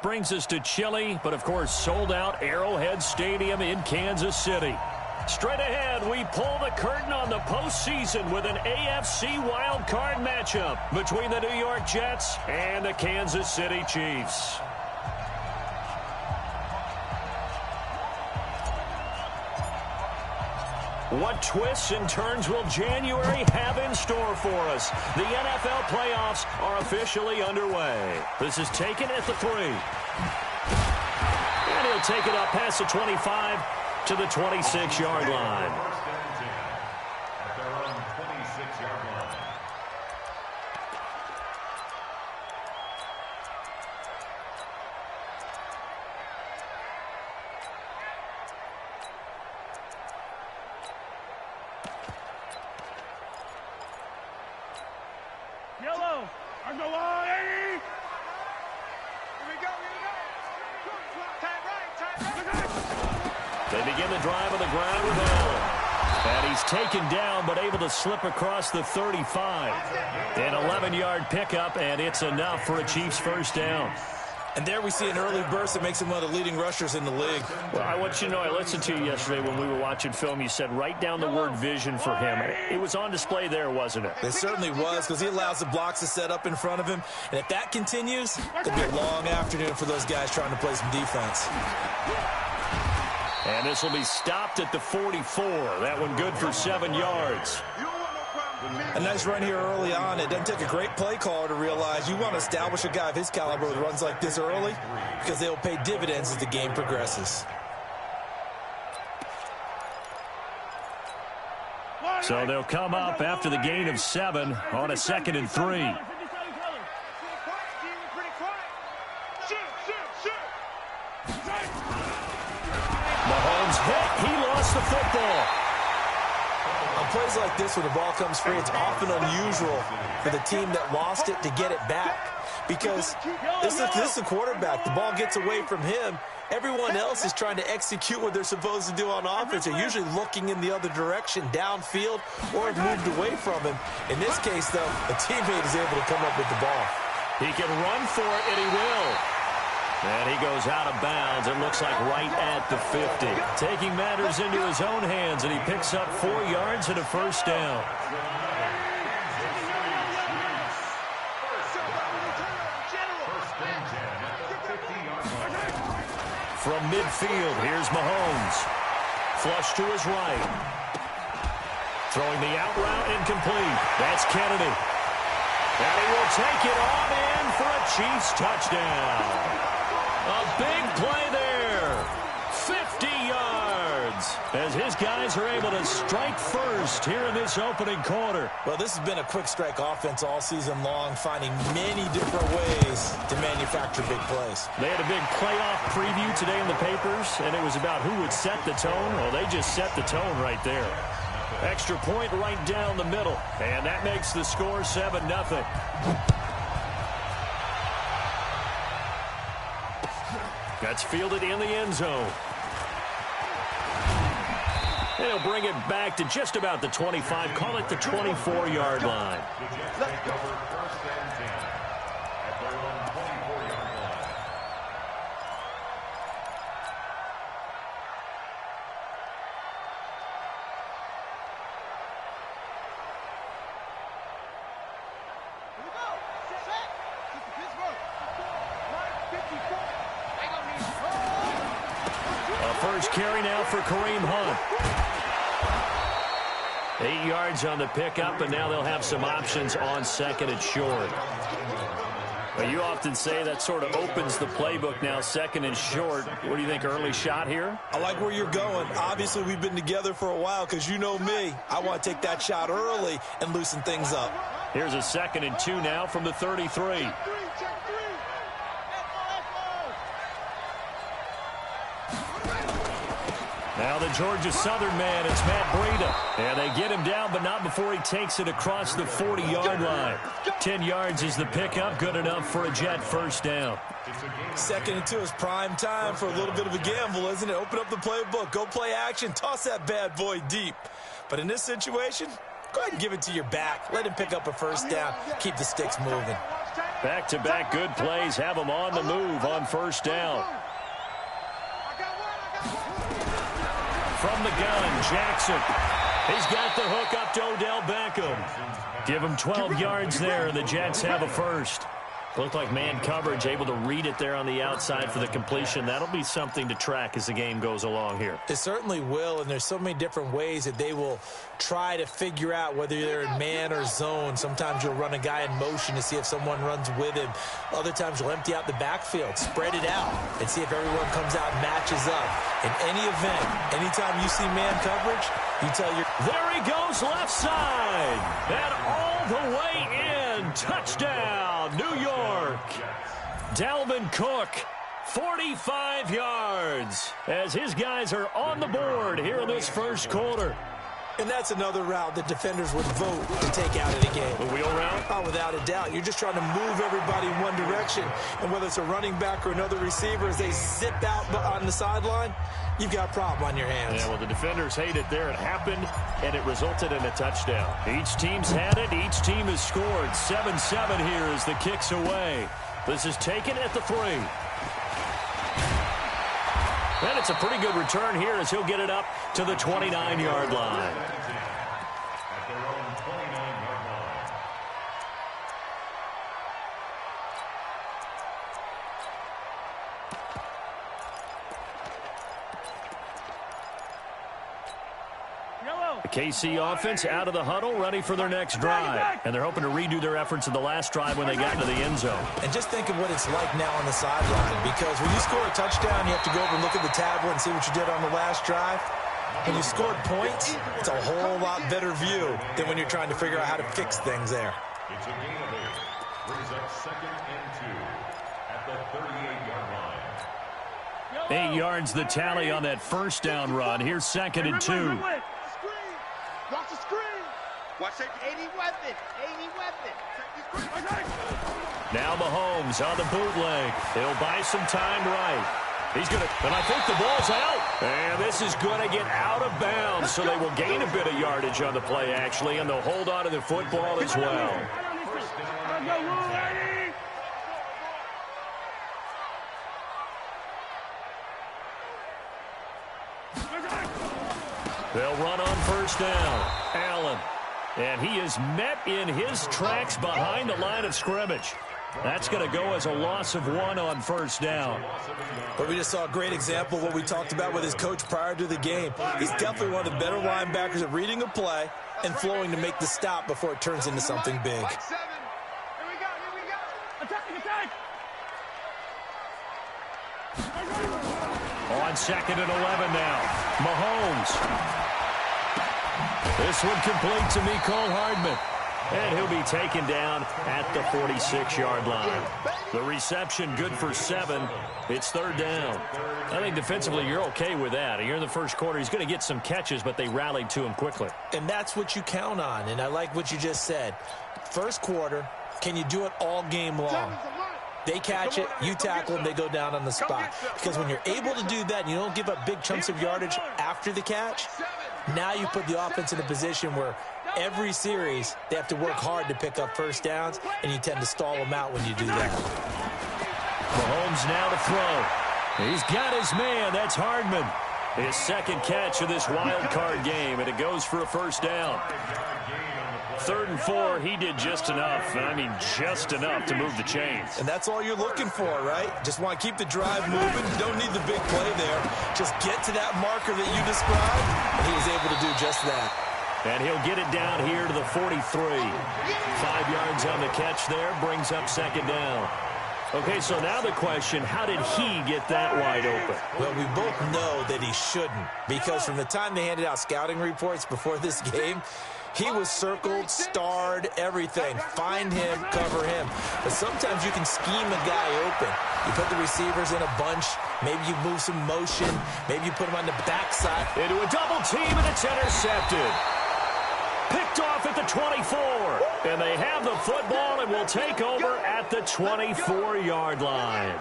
Brings us to chilly, but of course sold out Arrowhead Stadium in Kansas City. Straight ahead, we pull the curtain on the postseason with an AFC wildcard matchup between the New York Jets and the Kansas City Chiefs. What twists and turns will January have in store for us? The NFL playoffs are officially underway. This is taken at the 3. And he'll take it up past the 25 to the 26-yard line. At their own 26-yard line. Yellow, on the line. Here we go, Tight right. They begin the drive on the ground with Allen. And he's taken down, but able to slip across the 35. An 11-yard pickup, and it's enough for a Chiefs first down. And there we see an early burst that makes him one of the leading rushers in the league. Well, I want you to know, I listened to you yesterday when we were watching film. You said write down the word vision for him. It was on display there, wasn't it? It certainly was, because he allows the blocks to set up in front of him. And if that continues, it'll be a long afternoon for those guys trying to play some defense. And this will be stopped at the 44. That one good for 7 yards. A nice run here early on. It doesn't take a great play caller to realize you want to establish a guy of his caliber with runs like this early, because they'll pay dividends as the game progresses. So they'll come up after the gain of 7 on a 2nd and 3. Mahomes hit. He lost the football. On plays like this, when the ball comes free, it's often unusual for the team that lost it to get it back, because this is a quarterback. The ball gets away from him. Everyone else is trying to execute what they're supposed to do on offense. They're usually looking in the other direction, downfield, or have moved away from him. In this case, though, a teammate is able to come up with the ball. He can run for it, and he will. And he goes out of bounds, it looks like right at the 50. Taking matters into his own hands, and he picks up 4 yards and a first down. From midfield, here's Mahomes. Flush to his right. Throwing the out route incomplete. That's Kennedy. And he will take it on in for a Chiefs touchdown. A big play there. 50 yards. As his guys are able to strike first here in this opening quarter. Well, this has been a quick strike offense all season long, finding many different ways to manufacture big plays. They had a big playoff preview today in the papers, and it was about who would set the tone. Well, they just set the tone right there. Extra point right down the middle, and that makes the score 7-0. That's fielded in the end zone. They'll bring it back to just about the 25. Call it the 24-yard line. First carry now for Kareem Hunt. 8 yards on the pickup, and now they'll have some options on 2nd and short. But you often say that sort of opens the playbook now, 2nd and short. What do you think, early shot here? I like where you're going. Obviously, we've been together for a while, because you know me. I want to take that shot early and loosen things up. Here's a 2nd and 2 now from the 33. Now the Georgia Southern man, it's Matt Breida. And they get him down, but not before he takes it across the 40-yard line. 10 yards is the pickup, good enough for a Jet first down. 2nd and 2 is prime time for a little bit of a gamble, isn't it? Open up the playbook, go play action, toss that bad boy deep. But in this situation, go ahead and give it to your back. Let him pick up a first down, keep the sticks moving. Back-to-back good plays have them on the move on first down. From the gun, Jackson. He's got the hook up to Odell Beckham. Give him 12 yards there, and the Jets have a first. Looked like man coverage, able to read it there on the outside for the completion. That'll be something to track as the game goes along here. It certainly will, and there's so many different ways that they will try to figure out whether they're in man or zone. Sometimes you'll run a guy in motion to see if someone runs with him. Other times you'll empty out the backfield, spread it out, and see if everyone comes out and matches up. In any event, anytime you see man coverage, you tell your... There he goes left side, and all the way in. Touchdown, New York. Dalvin Cook, 45 yards, as his guys are on the board here in this first quarter. And that's another route that defenders would vote to take out of the game. The wheel route? Oh, without a doubt. You're just trying to move everybody in one direction. And whether it's a running back or another receiver, as they zip out on the sideline, you've got a problem on your hands. Yeah, well, the defenders hate it there. It happened, and it resulted in a touchdown. Each team's had it. Each team has scored. 7-7 here as the kick's away. This is taken at the 3. And it's a pretty good return here as he'll get it up to the 29-yard line. At their own 29-yard line. The KC offense out of the huddle, ready for their next drive. And they're hoping to redo their efforts in the last drive when they got into the end zone. And just think of what it's like now on the sideline, because when you score a touchdown, you have to go over and look at the tablet and see what you did on the last drive. When you scored points, it's a whole lot better view than when you're trying to figure out how to fix things there. It's a gain of 8. Brings up 2nd and 2 at the 38-yard line. 8 yards the tally on that first down run. Here's 2nd and 2. Watch the screen. Watch that 80 weapon. 80 weapon. Now Mahomes on the bootleg. He'll buy some time right. He's going to, and I think the ball's out. And this is going to get out of bounds, so they will gain a bit of yardage on the play, actually, and they'll hold on to the football as well. They'll run on first down. Allen. And he is met in his tracks behind the line of scrimmage. That's going to go as a loss of 1 on first down. But we just saw a great example of what we talked about with his coach prior to the game. He's definitely one of the better linebackers at reading a play and flowing to make the stop before it turns into something big. Here we go. Attack. On 2nd and 11 now. Mahomes. This one complete to Mecole Hardman. And he'll be taken down at the 46-yard line. The reception good for 7. It's 3rd down. I think defensively you're okay with that. Here in the first quarter, he's going to get some catches, but they rallied to him quickly. And that's what you count on, and I like what you just said. First quarter, can you do it all game long? They catch it, you tackle them, they go down on the spot. Because when you're able to do that and you don't give up big chunks of yardage after the catch, now you put the offense in a position where every series they have to work hard to pick up first downs, and you tend to stall them out when you do that. Mahomes now to throw. He's got his man. That's Hardman. His 2nd catch of this wild card game, and it goes for a first down. 3rd and 4, he did just enough, and I mean just enough to move the chains. And that's all you're looking for, right? Just want to keep the drive moving. You don't need the big play there. Just get to that marker that you described, and he was able to do just that. And he'll get it down here to the 43. 5 yards on the catch there, brings up 2nd down. Okay, so now the question, how did he get that wide open? Well, we both know that he shouldn't, because from the time they handed out scouting reports before this game, he was circled, starred, everything. Find him, cover him. But sometimes you can scheme a guy open. You put the receivers in a bunch. Maybe you move some motion. Maybe you put him on the backside. Into a double team, and it's intercepted. Picked off at the 24. And they have the football and will take over at the 24-yard line.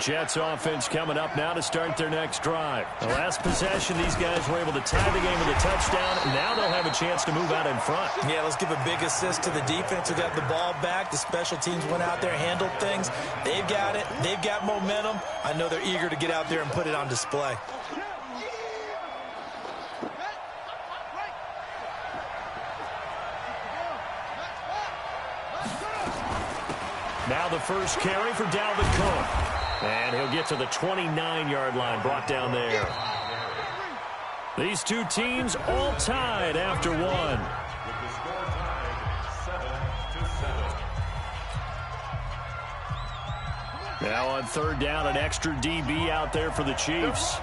Jets offense coming up now to start their next drive. The last possession, these guys were able to tie the game with a touchdown. Now they'll have a chance to move out in front. Yeah, let's give a big assist to the defense who got the ball back. The special teams went out there, handled things. They've got it. They've got momentum. I know they're eager to get out there and put it on display. Now the first carry for Dalvin Cook. And he'll get to the 29-yard line, brought down there. These two teams all tied after one. With the score tied 7-7. Now on third down, an extra DB out there for the Chiefs.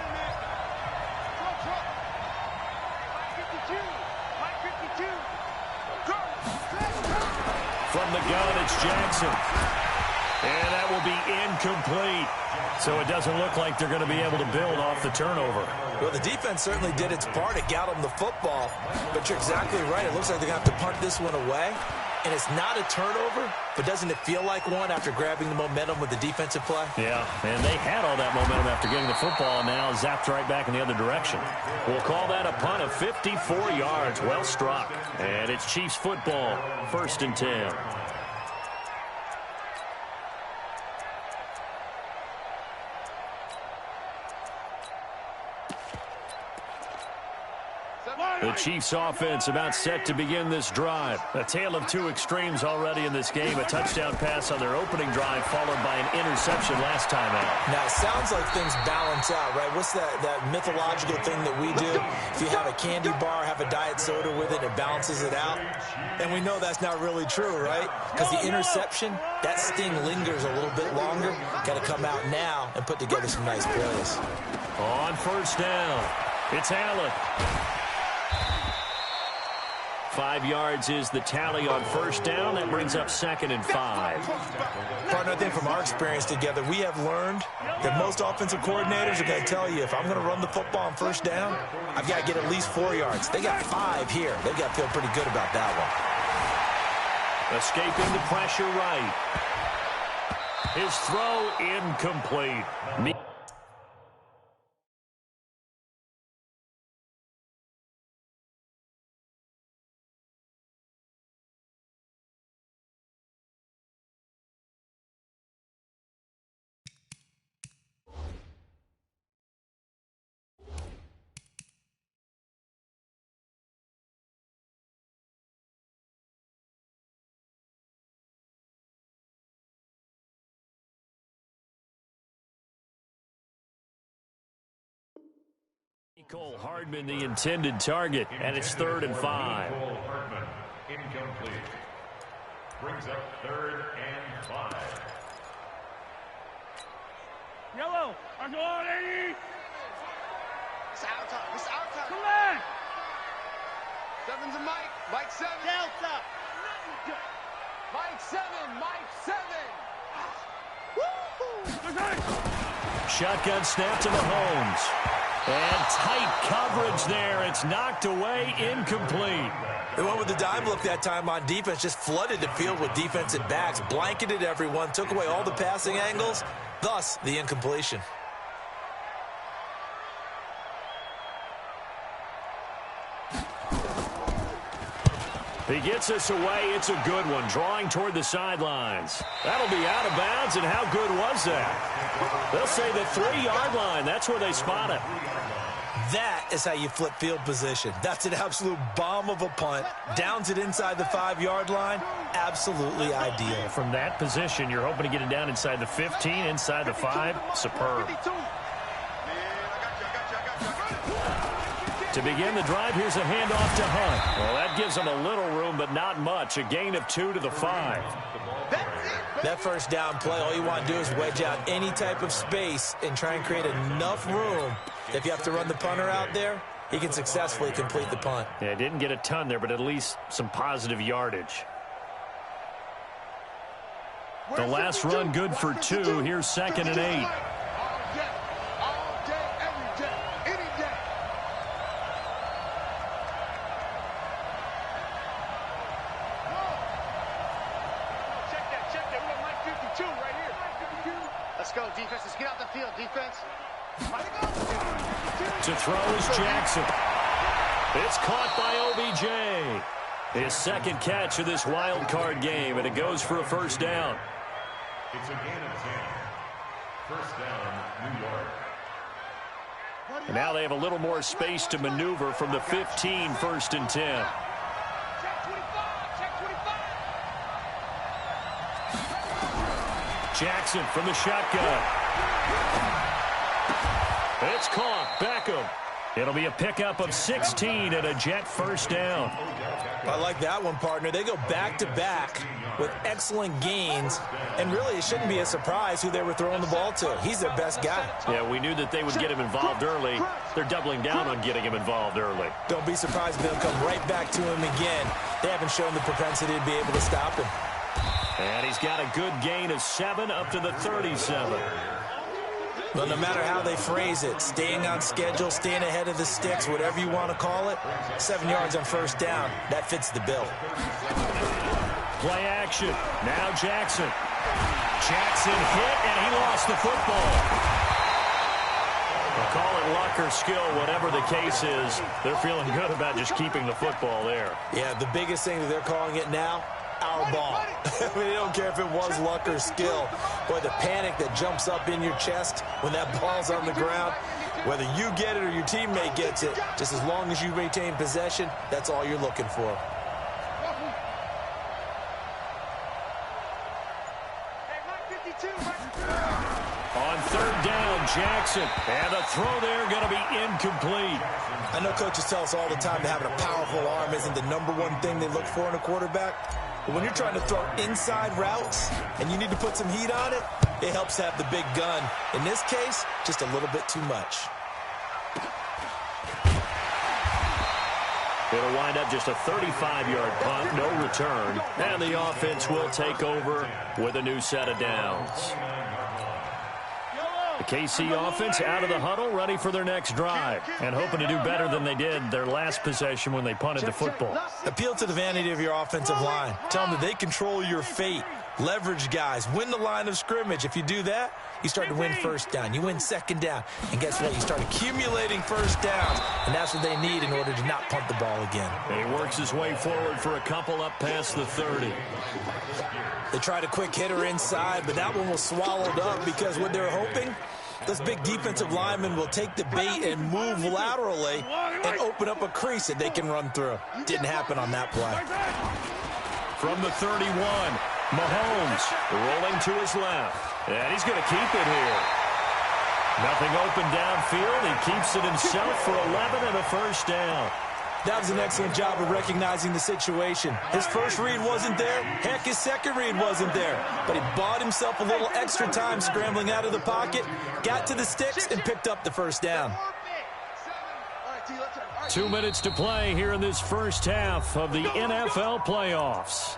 From the gun, it's Jackson. And that will be incomplete. So it doesn't look like they're going to be able to build off the turnover. Well, the defense certainly did its part. It got them the football. But you're exactly right. It looks like they're going to have to punt this one away. And it's not a turnover, but doesn't it feel like one after grabbing the momentum with the defensive play? Yeah, and they had all that momentum after getting the football, and now zapped right back in the other direction. We'll call that a punt of 54 yards. Well struck. And it's Chiefs football, 1st and 10. The Chiefs offense about set to begin this drive. A tale of two extremes already in this game. A touchdown pass on their opening drive followed by an interception last time out. Now, it sounds like things balance out, right? What's that mythological thing that we do? If you have a candy bar, have a diet soda with it, it balances it out. And we know that's not really true, right? Because the interception, that sting lingers a little bit longer. Got to come out now and put together some nice plays. On first down, it's Allen. 5 yards is the tally on first down. That brings up 2nd and 5. Partner, I think from our experience together, we have learned that most offensive coordinators are going to tell you, if I'm going to run the football on first down, I've got to get at least 4 yards. They got 5 here. They've got to feel pretty good about that one. Escaping the pressure right. His throw incomplete. Cole Hardman, the intended target, and it's 3rd and 5. Cole Hardman, incomplete. Brings up 3rd and 5. Yellow, I'm going, 80. It's our time. It's our time. Come on. 7's a Mike. Mike 7. Delta. Mike 7. Mike 7. Woo-hoo. Shotgun snap to Mahomes. And tight coverage there. It's knocked away, incomplete. They went with the dime look that time on defense, just flooded the field with defensive backs, blanketed everyone, took away all the passing angles, thus the incompletion. He gets us away. It's a good one, drawing toward the sidelines. That'll be out of bounds, and how good was that? They'll say the 3-yard line. That's where they spot it. That is how you flip field position. That's an absolute bomb of a punt. Downs it inside the 5-yard line. Absolutely ideal. From that position, you're hoping to get it down inside the 15, inside the 5. Superb. To begin the drive, here's a handoff to Hunt. Well, that gives them a little room, but not much. A gain of 2 to the 5. That first down play, all you want to do is wedge out any type of space and try and create enough room. If you have to run the punter out there, he can successfully complete the punt. Yeah, didn't get a ton there, but at least some positive yardage. The last run good for 2. Here's 2nd and 8. Let's go, defense. Let's get out the field, defense. To throw is Jackson. It's caught by OBJ. His second catch of this wild card game, and it goes for a first down. It's a gain of 10. First down, New York. And now they have a little more space to maneuver from the 15, 1st and 10. Check 25. Check 25. Jackson from the shotgun. It's caught. Beckham. It'll be a pickup of 16 and a Jet first down. I like that one, partner. They go back-to-back with excellent gains, and really it shouldn't be a surprise who they were throwing the ball to. He's their best guy. Yeah, we knew that they would get him involved early. They're doubling down on getting him involved early. Don't be surprised if they'll come right back to him again. They haven't shown the propensity to be able to stop him. And he's got a good gain of 7 up to the 37. But no matter how they phrase it, staying on schedule, staying ahead of the sticks, whatever you want to call it, 7 yards on first down, that fits the bill. Play action. Now Jackson. Jackson hit, and he lost the football. We'll call it luck or skill, whatever the case is. They're feeling good about just keeping the football there. Yeah, the biggest thing that they're calling it now, our ball. I mean, they don't care if it was luck or skill. Boy, the panic that jumps up in your chest when that ball's on the ground, whether you get it or your teammate gets it, just as long as you retain possession, that's all you're looking for. On third down, Jackson. And the throw there going to be incomplete. I know coaches tell us all the time that having a powerful arm isn't the #1 thing they look for in a quarterback. But when you're trying to throw inside routes and you need to put some heat on it, it helps have the big gun. In this case, just a little bit too much. It'll wind up just a 35-yard punt, no return. And the offense will take over with a new set of downs. The KC offense out of the huddle, ready for their next drive, and hoping to do better than they did their last possession when they punted the football. Appeal to the vanity of your offensive line. Tell them that they control your fate. Leverage guys. Win the line of scrimmage. If you do that, you start to win first down. You win second down. And guess what? You start accumulating first downs. And that's what they need in order to not punt the ball again. And he works his way forward for a couple up past the 30. They tried a quick hitter inside, but that one was swallowed up because what they're hoping, those big defensive linemen will take the bait and move laterally and open up a crease that they can run through. Didn't happen on that play. From the 31, Mahomes rolling to his left. And he's going to keep it here. Nothing open downfield. He keeps it himself for 11 and a first down. That was an excellent job of recognizing the situation. His first read wasn't there. Heck, his second read wasn't there. But he bought himself a little extra time scrambling out of the pocket, got to the sticks, and picked up the first down. 2 minutes to play here in this first half of the NFL playoffs.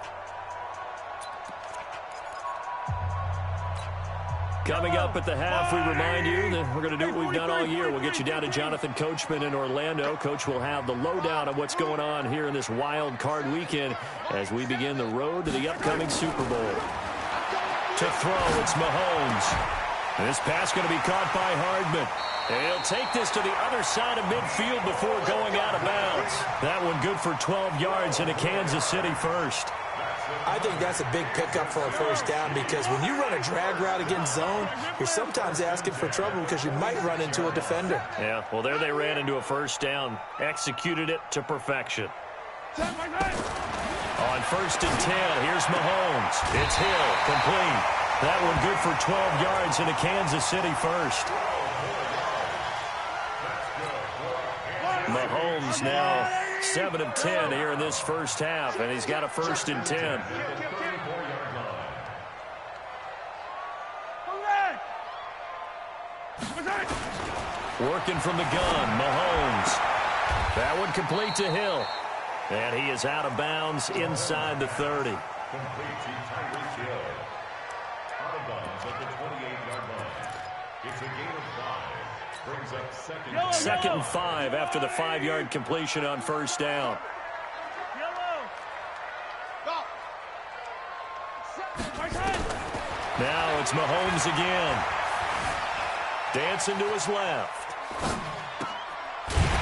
Coming up at the half, we remind you that we're going to do what we've done all year. We'll get you down to Jonathan Coachman in Orlando. Coach will have the lowdown on what's going on here in this wild card weekend as we begin the road to the upcoming Super Bowl. To throw, it's Mahomes. This pass going to be caught by Hardman. And he'll take this to the other side of midfield before going out of bounds. That one good for 12 yards into Kansas City first. I think that's a big pickup for a first down because when you run a drag route against zone, you're sometimes asking for trouble because you might run into a defender. Yeah, well, there they ran into a first down, executed it to perfection. On first and 10, here's Mahomes. It's Hill, complete. That one good for 12 yards into Kansas City first. Mahomes now 7 of 10 here in this first half, and he's got a first and 10. Working from the gun, Mahomes. That one complete to Hill. And he is out of bounds inside the 30. Complete to Tyreek Hill. Out of bounds at the 28-yard line. It's a gain of 5. Brings up second and 5 after the 5-yard completion on first down. Now it's Mahomes again. Johnson to his left.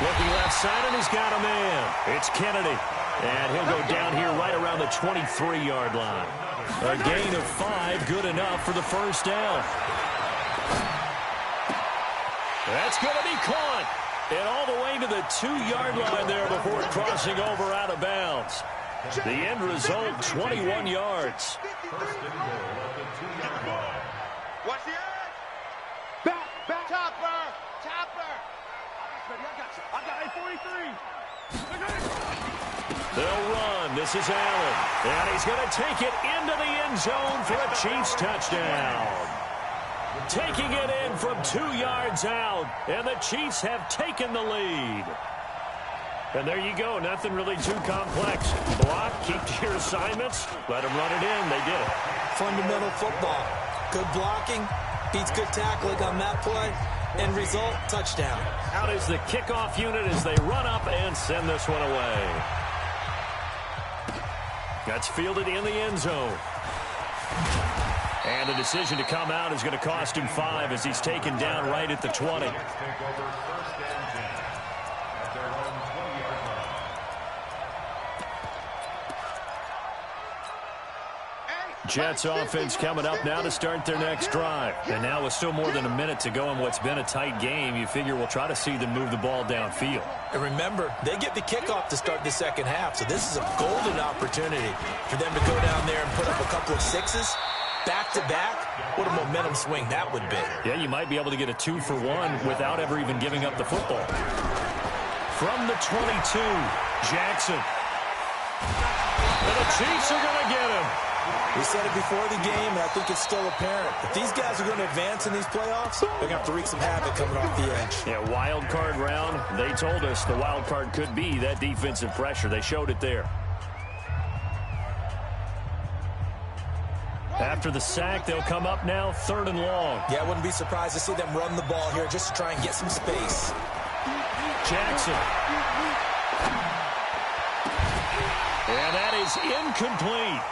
Looking left side, and he's got a man. It's Kennedy. And he'll go down here right around the 23-yard line. A gain of 5, good enough for the first down. That's going to be caught. And all the way to the 2-yard line there before crossing over out of bounds. The end result, 21 yards. Watch the edge. Back. Chopper. I got a 43. They'll run. This is Allen. And he's going to take it into the end zone for a Chiefs touchdown. Taking it in from 2 yards out. And the Chiefs have taken the lead. And there you go. Nothing really too complex. Block, keep to your assignments. Let them run it in. They did it. Fundamental football. Good blocking. Beats good tackling on that play. End result, touchdown. Out is the kickoff unit as they run up and send this one away. That's fielded in the end zone. And the decision to come out is going to cost him 5 as he's taken down right at the 20. Jets offense coming up now to start their next drive. And now with still more than a minute to go in what's been a tight game, you figure we'll try to see them move the ball downfield. And remember, they get the kickoff to start the second half, so this is a golden opportunity for them to go down there and put up a couple of 6s. Back-to-back, what a momentum swing that would be. Yeah, you might be able to get a 2-for-1 without ever even giving up the football. From the 22, Jackson. And the Chiefs are going to get him. We said it before the game, and I think it's still apparent. If these guys are going to advance in these playoffs, they're going to have to wreak some havoc coming off the edge. Yeah, wild card round. They told us the wild card could be that defensive pressure. They showed it there. After the sack, they'll come up now 3rd and long. Yeah, I wouldn't be surprised to see them run the ball here just to try and get some space. Jackson. And that is incomplete.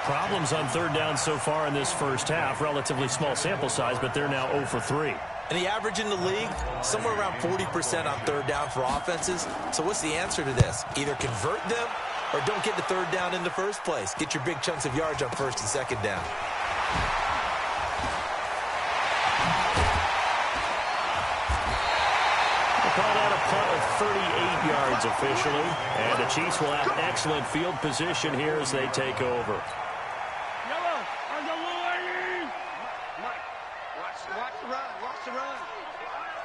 Problems on 3rd down so far in this first half. Relatively small sample size, but they're now 0 for 3. And the average in the league, somewhere around 40% on 3rd down for offenses. So what's the answer to this? Either convert them or don't get the 3rd down in the first place. Get your big chunks of yards on 1st and 2nd down. We'll call that a punt of 38 yards officially. And the Chiefs will have excellent field position here as they take over. Watch the run.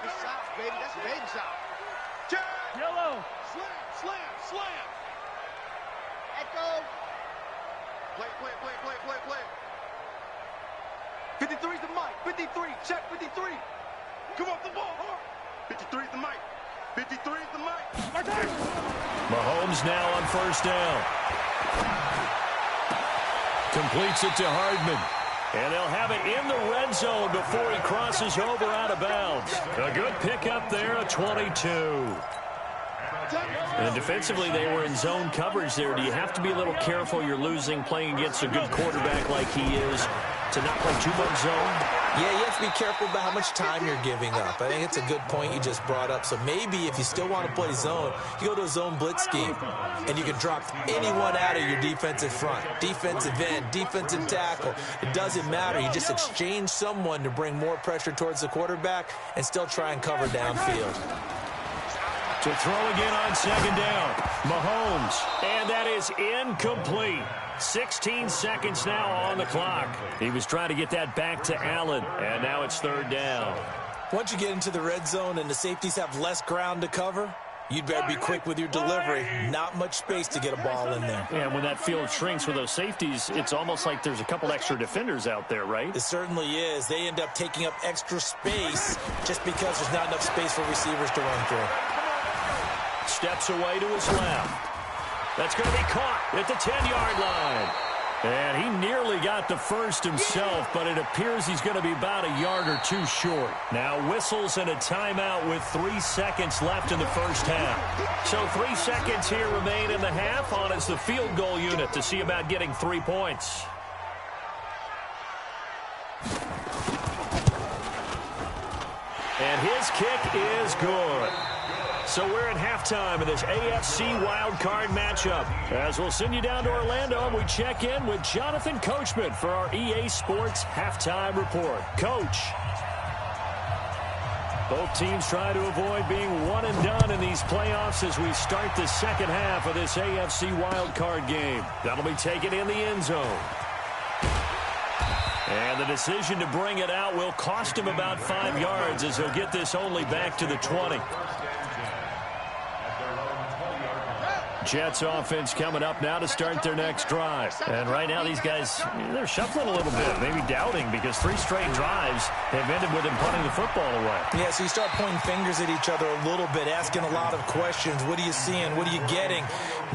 It's south, baby. That's baby south. Yellow. Slam. Echo. Play. 53's the mic. 53. Check 53. Come off the ball. 53's the mic. 53's the mic. Mahomes now on 1st down. Completes it to Hardman. And they'll have it in the red zone before he crosses over out of bounds. A good pickup there, a 22. And defensively, they were in zone coverage there. Do you have to be a little careful? You're losing playing against a good quarterback like he is to not play too much zone? Yeah, you have to be careful about how much time you're giving up. I think it's a good point you just brought up. So maybe if you still want to play zone, you go to a zone blitz scheme, and you can drop anyone out of your defensive front. Defensive end, defensive tackle. It doesn't matter. You just exchange someone to bring more pressure towards the quarterback and still try and cover downfield. To throw again on 2nd down. Mahomes. And that is incomplete. 16 seconds now on the clock. He was trying to get that back to Allen. And now it's 3rd down. Once you get into the red zone and the safeties have less ground to cover, you'd better be quick with your delivery. Not much space to get a ball in there. And when that field shrinks with those safeties, it's almost like there's a couple extra defenders out there, right? It certainly is. They end up taking up extra space just because there's not enough space for receivers to run through. Steps away to his left. That's going to be caught at the 10-yard line. And he nearly got the first himself, but it appears he's going to be about a yard or two short. Now whistles and a timeout with 3 seconds left in the first half. So 3 seconds here remain in the half on as the field goal unit to see about getting 3 points. And his kick is good. So we're at halftime in this AFC wildcard matchup. As we'll send you down to Orlando, and we check in with Jonathan Coachman for our EA Sports Halftime Report. Coach. Both teams try to avoid being one and done in these playoffs as we start the second half of this AFC wildcard game. That'll be taken in the end zone. And the decision to bring it out will cost him about 5 yards as he'll get this only back to the 20. Jets offense coming up now to start their next drive. And right now these guys, they're shuffling a little bit, maybe doubting, because 3 straight drives have ended with them punting the football away. Yeah, so you start pointing fingers at each other a little bit, asking a lot of questions. What are you seeing? What are you getting?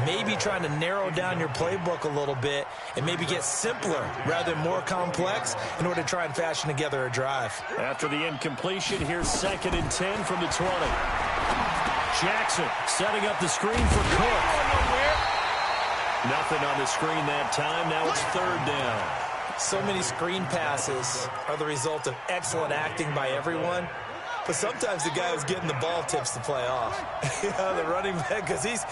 Maybe trying to narrow down your playbook a little bit and maybe get simpler rather than more complex in order to try and fashion together a drive. After the incompletion, here's 2nd and 10 from the 20. Jackson setting up the screen for Cook. Nothing on the screen that time. Now it's 3rd down. So many screen passes are the result of excellent acting by everyone. But sometimes the guy who's getting the ball tips the play off. The running back, because he's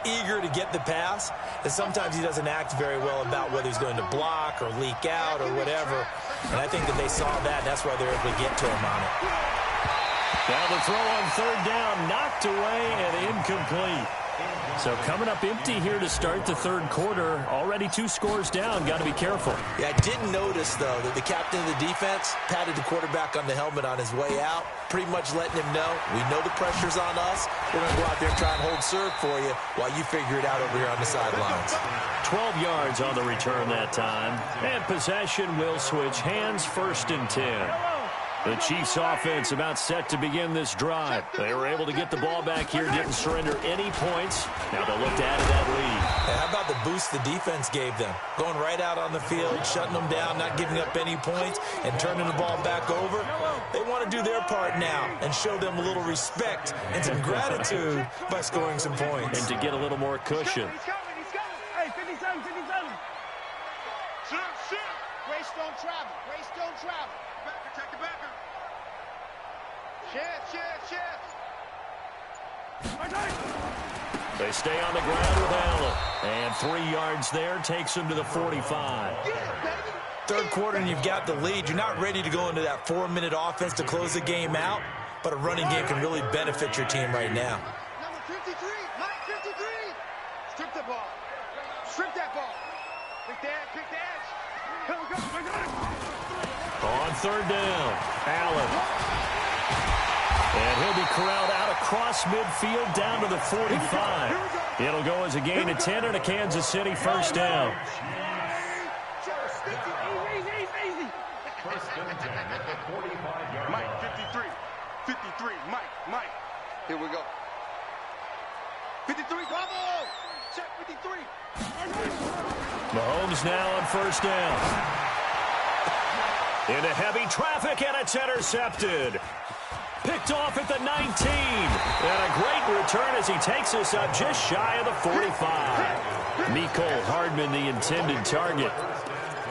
eager to get the pass. And sometimes he doesn't act very well about whether he's going to block or leak out or whatever. And I think that they saw that. That's why they're able to get to him on it. Now the throw on 3rd down, knocked away and incomplete. So coming up empty here to start the 3rd quarter. Already 2 scores down. Got to be careful. Yeah, I did notice, though, that the captain of the defense patted the quarterback on the helmet on his way out, pretty much letting him know, we know the pressure's on us. We're going to go out there and try and hold serve for you while you figure it out over here on the sidelines. 12 yards on the return that time. And possession will switch hands, 1st and 10. The Chiefs offense about set to begin this drive. They were able to get the ball back here, didn't surrender any points. Now they'll look to add to that lead. Hey, how about the boost the defense gave them? Going right out on the field, shutting them down, not giving up any points, and turning the ball back over. They want to do their part now and show them a little respect and some gratitude by scoring some points. And to get a little more cushion. He's coming. Hey, 57. Shoot. Grace don't travel. Protect the backer. Shift. They stay on the ground with Allen. And 3 yards there takes him to the 45. 3rd quarter and you've got the lead. You're not ready to go into that 4-minute offense to close the game out, but a running game can really benefit your team right now. Number 53, Mike 53. Strip the ball. Strip that ball. Pick the edge. Come on. On 3rd down, Allen. And he'll be corralled out across midfield down to the 45. It'll go as a gain of 10 and a Kansas City 1st down. Easy. Mike 53, Mike. Here we go. 53, bravo! Check 53. Mahomes now on 1st down. Into heavy traffic, and it's intercepted. Picked off at the 19. And a great return as he takes us up just shy of the 45. Mecole Hardman, the intended target.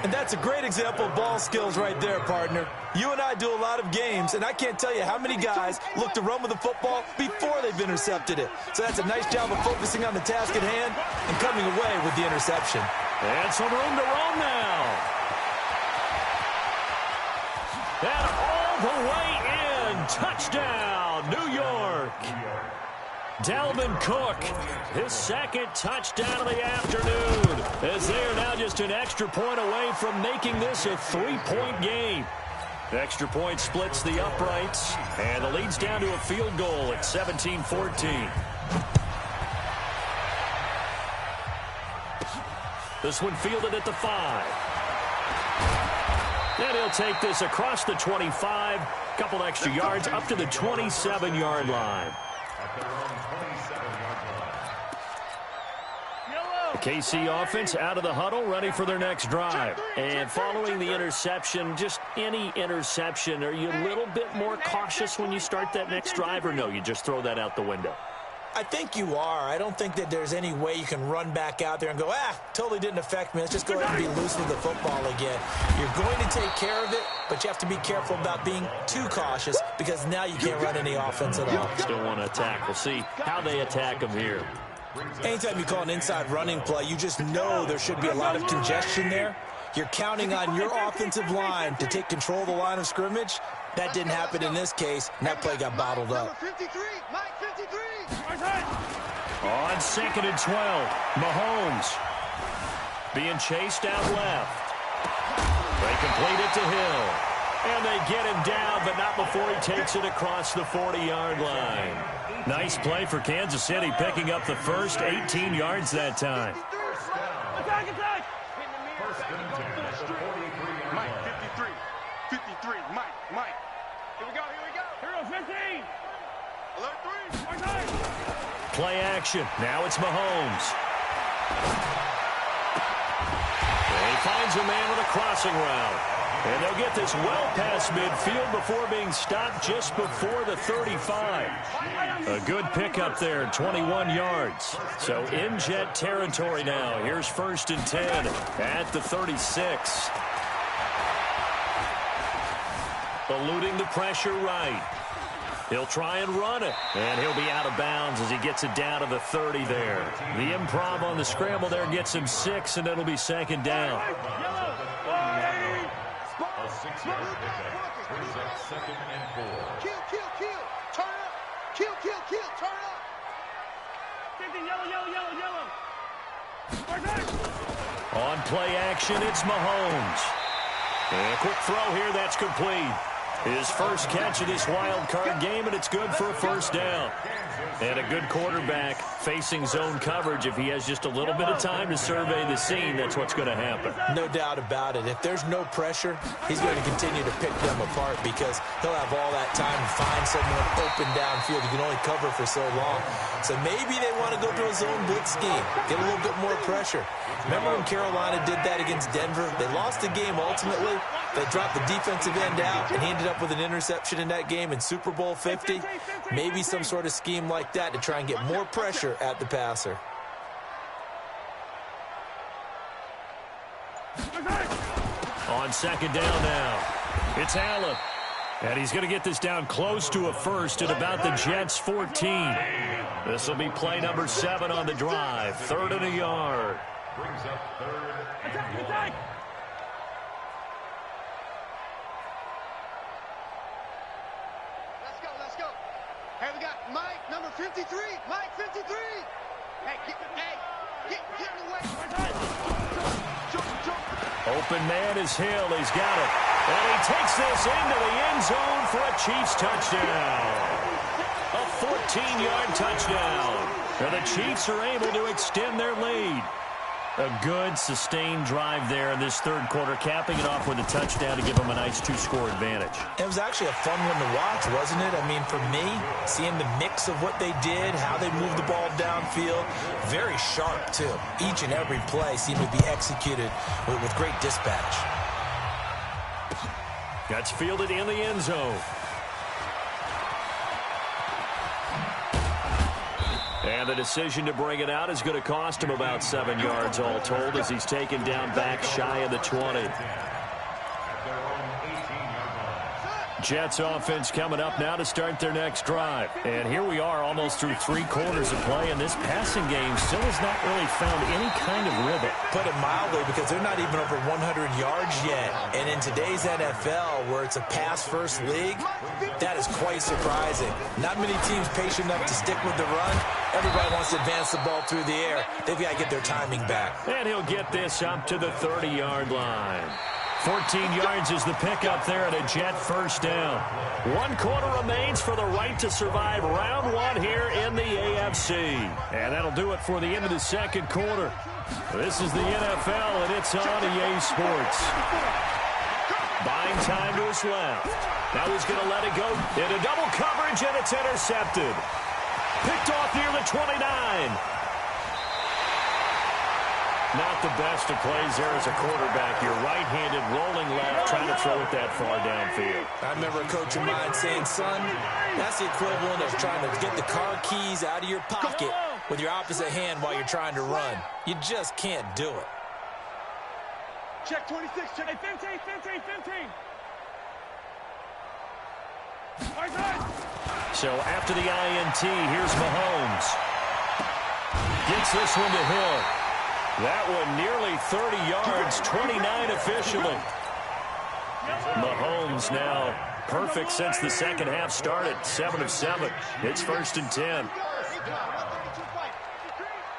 And that's a great example of ball skills right there, partner. You and I do a lot of games, and I can't tell you how many guys look to run with the football before they've intercepted it. So that's a nice job of focusing on the task at hand and coming away with the interception. And some room to roam now. And all the way in. Touchdown, New York. Dalvin Cook, his 2nd touchdown of the afternoon, as they are now just an extra point away from making this a 3-point game. The extra point splits the uprights, and the lead's down to a field goal at 17-14. This one fielded at the 5. And he'll take this across the 25, couple extra yards up to the 27-yard line. The KC offense out of the huddle, ready for their next drive. And following the interception, just any interception, are you a little bit more cautious when you start that next drive, or no, you just throw that out the window? I think you are. I don't think that there's any way you can run back out there and go, totally didn't affect me. Let's just go ahead and be loose with the football again. You're going to take care of it, but you have to be careful about being too cautious because now you can't run any offense at all. Still want to attack. We'll see how they attack him here. Anytime you call an inside running play, you just know there should be a lot of congestion there. You're counting on your offensive line to take control of the line of scrimmage. That didn't happen in this case, and that play got bottled up. 53, Mike 53. On 2nd and 12, Mahomes being chased out left. They complete it to Hill. And they get him down, but not before he takes it across the 40-yard line. Nice play for Kansas City, picking up the first 18 yards that time. Attack, attack. Mike 53. 53, Mike. Here we go. Hero 15. Alert 3. Play action. Now it's Mahomes. And he finds a man with a crossing route. And they'll get this well past midfield before being stopped just before the 35. A good pickup there, 21 yards. So in Jet territory now. Here's 1st and 10 at the 36. Eluding the pressure right. He'll try and run it, and he'll be out of bounds as he gets it down to the 30 there. The improv on the scramble there gets him 6, and it'll be 2nd down. A 6-yard pickup brings up 2nd and 4. Kill. Turn up. Kill. Turn up. Yellow. On play action, it's Mahomes. And a quick throw here, that's complete. His first catch of this wild card game, and it's good for a 1st down. And a good quarterback facing zone coverage. If he has just a little bit of time to survey the scene, that's what's going to happen. No doubt about it. If there's no pressure, he's going to continue to pick them apart because he'll have all that time to find someone open downfield. You can only cover for so long. So maybe they want to go to a zone blitz scheme, get a little bit more pressure. Remember when Carolina did that against Denver? They lost the game ultimately. They dropped the defensive end out, and he ended up with an interception in that game in Super Bowl 50. Maybe some sort of scheme like that to try and get more pressure at the passer. On 2nd down now, it's Allen. And he's going to get this down close to a 1st at about the Jets' 14. This will be play number 7 on the drive. 3rd and a yard. Brings up 3rd and 1. Let's go. Hey, we got Mike, number 53. Mike 53. Hey, get in the way. Jump. Open man is Hill. He's got it. And he takes this into the end zone for a Chiefs touchdown. A 14-yard touchdown. And the Chiefs are able to extend their lead. A good, sustained drive there in this 3rd quarter, capping it off with a touchdown to give them a nice 2-score advantage. It was actually a fun one to watch, wasn't it? I mean, for me, seeing the mix of what they did, how they moved the ball downfield, very sharp, too. Each and every play seemed to be executed with great dispatch. That's fielded in the end zone. And the decision to bring it out is going to cost him about 7 yards all told as he's taken down back shy of the 20. Jets offense coming up now to start their next drive. And here we are almost through 3 quarters of play, and this passing game still has not really found any kind of rhythm. Put it mildly, because they're not even over 100 yards yet. And in today's NFL, where it's a pass-first league, that is quite surprising. Not many teams patient enough to stick with the run. Everybody wants to advance the ball through the air. They've got to get their timing back. And he'll get this up to the 30-yard line. 14 yards is the pickup there at a Jet 1st down. 1 quarter remains for the right to survive round 1 here in the AFC. And that'll do it for the end of the 2nd quarter. This is the NFL, and it's on EA Sports. Buying time to his left. Now he's going to let it go into double coverage, and it's intercepted. Picked off near the 29. Not the best of plays there as a quarterback. You're right-handed, rolling left, trying to throw it that far downfield. I remember a coach of mine saying, son, that's the equivalent of trying to get the car keys out of your pocket with your opposite hand while you're trying to run. You just can't do it. Check 26, check 15. So after the INT, here's Mahomes. Gets this one to Hill. That one nearly 30 yards, 29 officially. Mahomes now perfect since the second half started, 7 of 7. It's 1st and 10.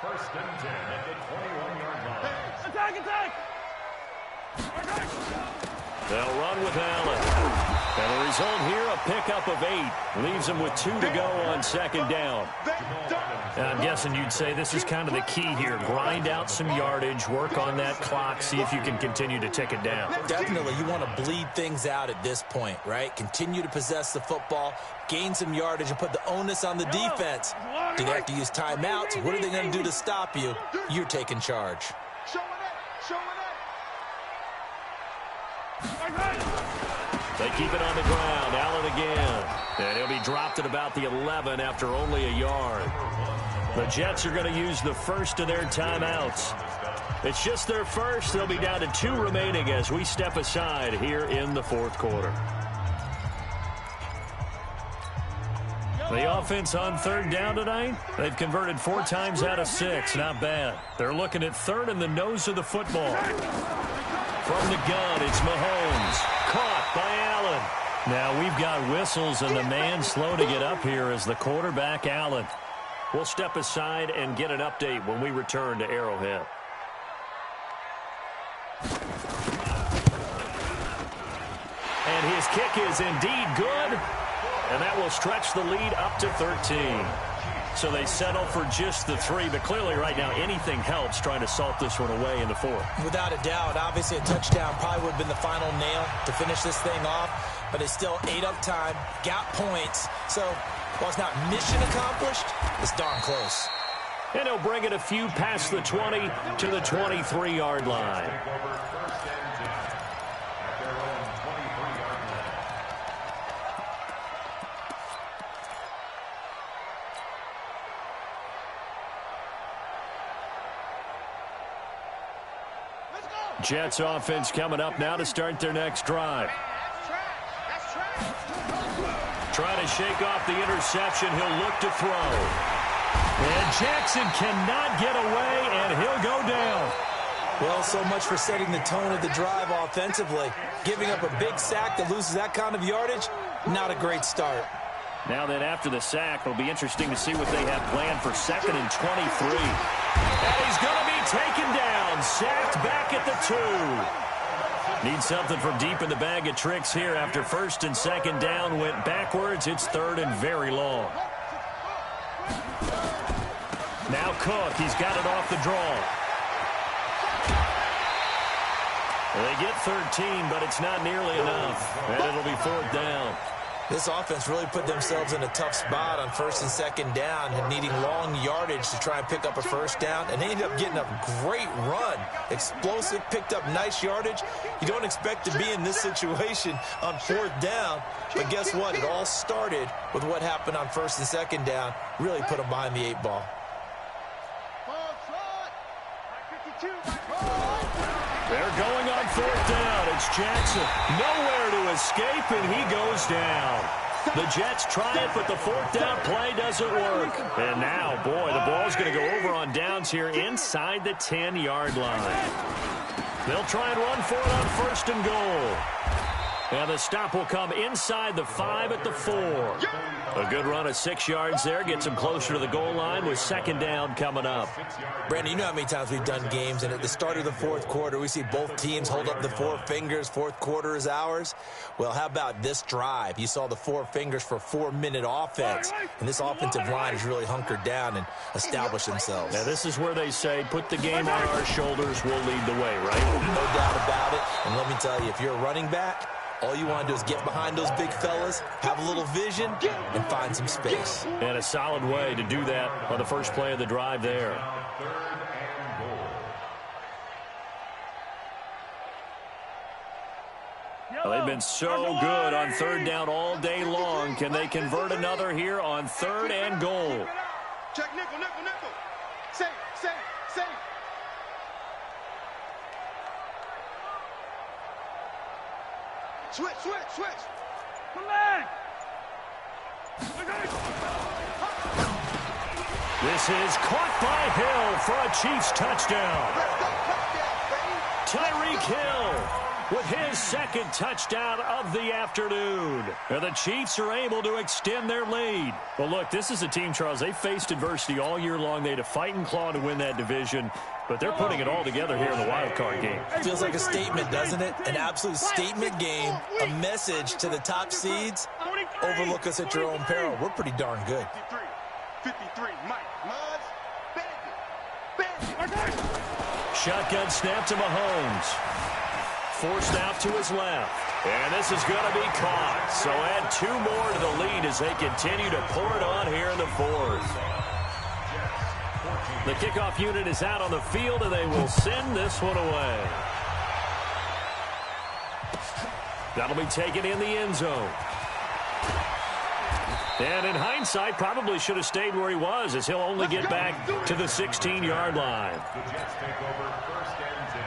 First and 10 at the 21-yard line. Attack! They'll run with Allen. And the result here, a pickup of 8. Leaves them with 2 to go on second down. I'm guessing you'd say this is kind of the key here. Grind out some yardage, work on that clock, see if you can continue to tick it down. Definitely, you want to bleed things out at this point, right? Continue to possess the football, gain some yardage, and put the onus on the defense. Do they have to use timeouts? What are they going to do to stop you? You're taking charge. They keep it on the ground. Allen again. And he'll be dropped at about the 11 after only a yard. The Jets are going to use the first of their timeouts. It's just their first. They'll be down to 2 remaining as we step aside here in the 4th quarter. The offense on 3rd down tonight, they've converted 4 times out of 6. Not bad. They're looking at 3rd in the nose of the football. From the gun, it's Mahomes. Caught by Allen. Now we've got whistles, and the man slow to get up here is the quarterback, Allen. We'll step aside and get an update when we return to Arrowhead. And his kick is indeed good. And that will stretch the lead up to 13. So they settle for just the 3, but clearly right now anything helps trying to salt this one away in the 4th. Without a doubt, obviously a touchdown probably would have been the final nail to finish this thing off, but it's still 8 up time, got points. So while it's not mission accomplished, it's darn close. And he'll bring it a few past the 20 to the 23-yard line. Jets offense coming up now to start their next drive. Trying to shake off the interception. He'll look to throw. And Jackson cannot get away, and he'll go down. Well, so much for setting the tone of the drive offensively. Giving up a big sack that loses that kind of yardage, not a great start. Now then, after the sack, it'll be interesting to see what they have planned for 2nd and 23. And he's going to be taken down, sacked back at the 2. Need something from deep in the bag of tricks here. After 1st and 2nd down went backwards, it's 3rd and very long. Now Cook, he's got it off the draw. They get 13, but it's not nearly enough. And it'll be 4th down. This offense really put themselves in a tough spot on 1st and 2nd down and needing long yardage to try and pick up a 1st down. And they ended up getting a great run. Explosive, picked up nice yardage. You don't expect to be in this situation on 4th down. But guess what? It all started with what happened on 1st and 2nd down. Really put them behind the 8 ball. They're going on 4th down. It's Jackson. Nowhere to escape, and he goes down. The Jets try it, but the 4th down play doesn't work. And now, boy, the ball's going to go over on downs here inside the 10-yard line. They'll try and run for it on 1st and goal. And the stop will come inside the 5 at the 4. A good run of 6 yards there. Gets him closer to the goal line with 2nd down coming up. Brandon, you know how many times we've done games, and at the start of the 4th quarter, we see both teams hold up the 4 fingers. 4th quarter is ours. Well, how about this drive? You saw the 4 fingers for 4-minute offense, and this offensive line has really hunkered down and established themselves. Now, this is where they say, put the game on our shoulders, we'll lead the way, right? No doubt about it. And let me tell you, if you're a running back, all you want to do is get behind those big fellas, have a little vision, and find some space. And a solid way to do that on the first play of the drive there. They've been so good on third down all day long. Can they convert another here on 3rd and goal? Check nickel, nickel, nickel. Safe, safe, safe. Switch, switch, switch. Come back. This is caught by Hill for a Chiefs touchdown. Tyreek Hill with his 2nd touchdown of the afternoon. And the Chiefs are able to extend their lead. Well, look, this is a team, Charles, they faced adversity all year long. They had to fight and claw to win that division, but they're putting it all together here in the wild card game. Feels like a statement, doesn't it? An absolute statement game, a message to the top seeds. Overlook us at your own peril. We're pretty darn good. 53, Mike. Muds, bandit. Shotgun snap to Mahomes. Forced out to his left. And this is going to be caught. So add 2 more to the lead as they continue to pour it on here in the 4th. The kickoff unit is out on the field, and they will send this one away. That'll be taken in the end zone. And in hindsight, probably should have stayed where he was, as he'll only get back to the 16-yard line. The Jets take over 1st and 10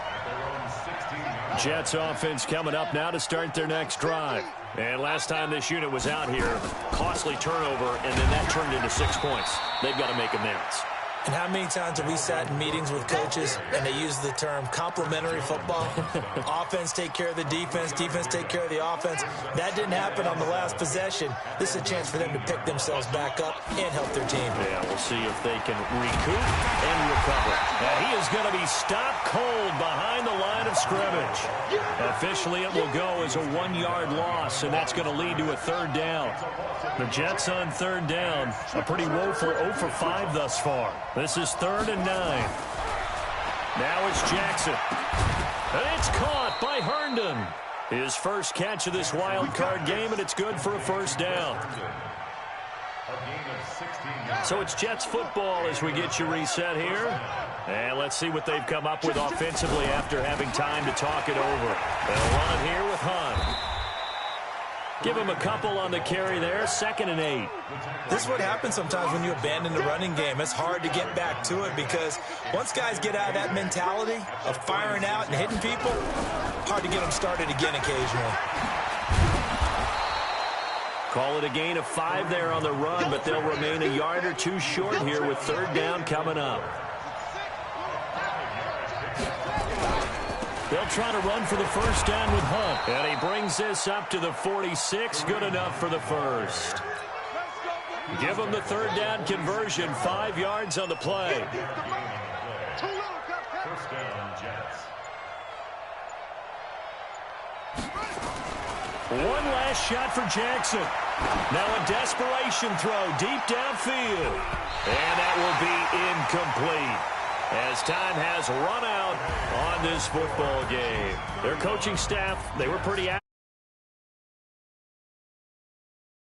at their own 16-yard line. Jets offense coming up now to start their next drive. And last time this unit was out here, costly turnover, and then that turned into 6 points. They've got to make amends. And how many times have we sat in meetings with coaches and they use the term complementary football? Offense take care of the defense, defense take care of the offense. That didn't happen on the last possession. This is a chance for them to pick themselves back up and help their team. Yeah, we'll see if they can recoup and recover. And he is going to be stopped cold behind the line of scrimmage. Officially, it will go as a 1-yard loss, and that's going to lead to a 3rd down. The Jets on 3rd down, a pretty woeful 0 for 5 thus far. This is 3rd and 9. Now it's Jackson. And it's caught by Herndon. His first catch of this wild card game, and it's good for a 1st down. So it's Jets football as we get you reset here. And let's see what they've come up with offensively after having time to talk it over. They'll run it here with Hunt. Give him a couple on the carry there, 2nd and 8. This is what happens sometimes when you abandon the running game. It's hard to get back to it because once guys get out of that mentality of firing out and hitting people, hard to get them started again occasionally. Call it a gain of 5 there on the run, but they'll remain a yard or 2 short here with 3rd down coming up. They'll try to run for the 1st down with Hunt. And he brings this up to the 46. Good enough for the 1st. Give him the 3rd down conversion. 5 yards on the play. 1st down, Jets. One last shot for Jackson. Now a desperation throw deep downfield. And that will be incomplete, as time has run out on this football game. Their coaching staff, they were pretty